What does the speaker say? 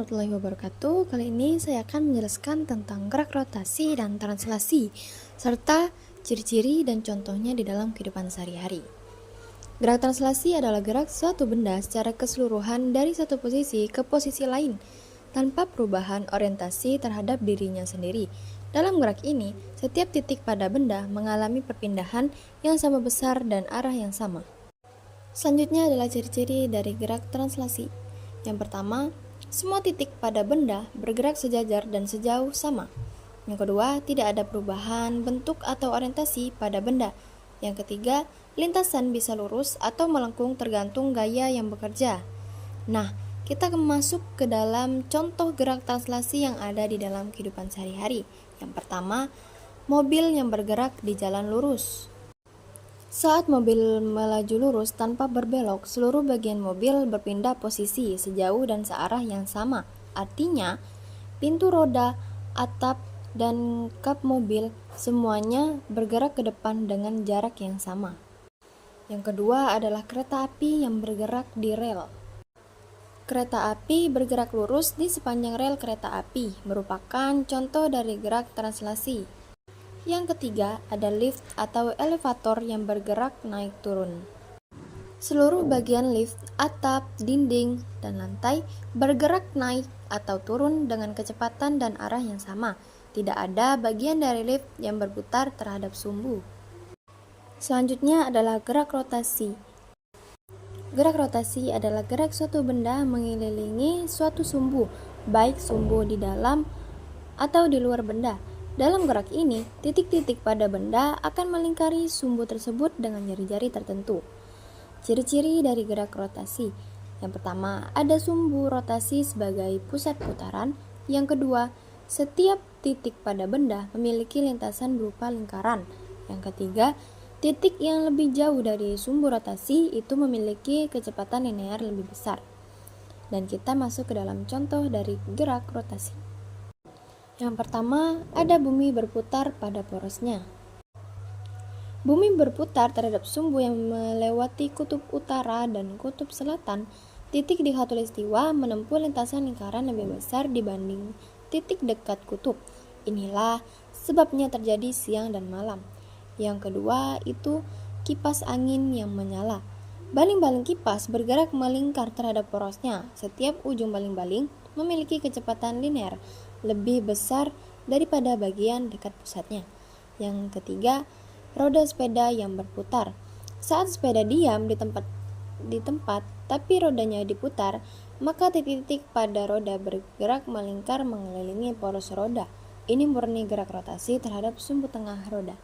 warahmatullahi wabarakatuh. Kali ini saya akan menjelaskan tentang gerak rotasi dan translasi, serta ciri-ciri dan contohnya di dalam kehidupan sehari-hari. Gerak translasi adalah gerak suatu benda secara keseluruhan dari satu posisi ke posisi lain, tanpa perubahan orientasi terhadap dirinya sendiri. Dalam gerak ini, setiap titik pada benda mengalami perpindahan yang sama besar dan arah yang sama. Selanjutnya adalah ciri-ciri dari gerak translasi. Yang pertama, semua titik pada benda bergerak sejajar dan sejauh sama. Yang kedua, tidak ada perubahan bentuk atau orientasi pada benda. Yang ketiga, lintasan bisa lurus atau melengkung tergantung gaya yang bekerja. Nah, kita akan masuk ke dalam contoh gerak translasi yang ada di dalam kehidupan sehari-hari. Yang pertama, mobil yang bergerak di jalan lurus. Saat mobil melaju lurus tanpa berbelok, seluruh bagian mobil berpindah posisi sejauh dan searah yang sama. Artinya, pintu roda, atap, dan kap mobil semuanya bergerak ke depan dengan jarak yang sama. Yang kedua adalah kereta api yang bergerak di rel. Kereta api bergerak lurus di sepanjang rel kereta api, merupakan contoh dari gerak translasi. Yang ketiga ada lift atau elevator yang bergerak naik turun. Seluruh bagian lift, atap, dinding, dan lantai bergerak naik atau turun dengan kecepatan dan arah yang sama. Tidak ada bagian dari lift yang berputar terhadap sumbu. Selanjutnya adalah gerak rotasi. Gerak rotasi adalah gerak suatu benda mengelilingi suatu sumbu, baik sumbu di dalam atau di luar benda. Dalam gerak ini, titik-titik pada benda akan melingkari sumbu tersebut dengan jari-jari tertentu. Ciri-ciri dari gerak rotasi. Yang pertama, ada sumbu rotasi sebagai pusat putaran. Yang kedua, setiap titik pada benda memiliki lintasan berupa lingkaran. Yang ketiga, titik yang lebih jauh dari sumbu rotasi itu memiliki kecepatan linear lebih besar. Dan kita masuk ke dalam contoh dari gerak rotasi. Yang pertama, ada bumi berputar pada porosnya. Bumi berputar terhadap sumbu yang melewati kutub utara dan kutub selatan. Titik di khatulistiwa menempuh lintasan lingkaran lebih besar dibanding titik dekat kutub. Inilah sebabnya terjadi siang dan malam. Yang kedua itu kipas angin yang menyala. Baling-baling kipas bergerak melingkar terhadap porosnya. Setiap ujung baling-baling memiliki kecepatan linear lebih besar daripada bagian dekat pusatnya. Yang ketiga, roda sepeda yang berputar. Saat sepeda diam di tempat tapi rodanya diputar, maka titik-titik pada roda bergerak melingkar mengelilingi poros roda. Ini murni gerak rotasi terhadap sumbu tengah roda.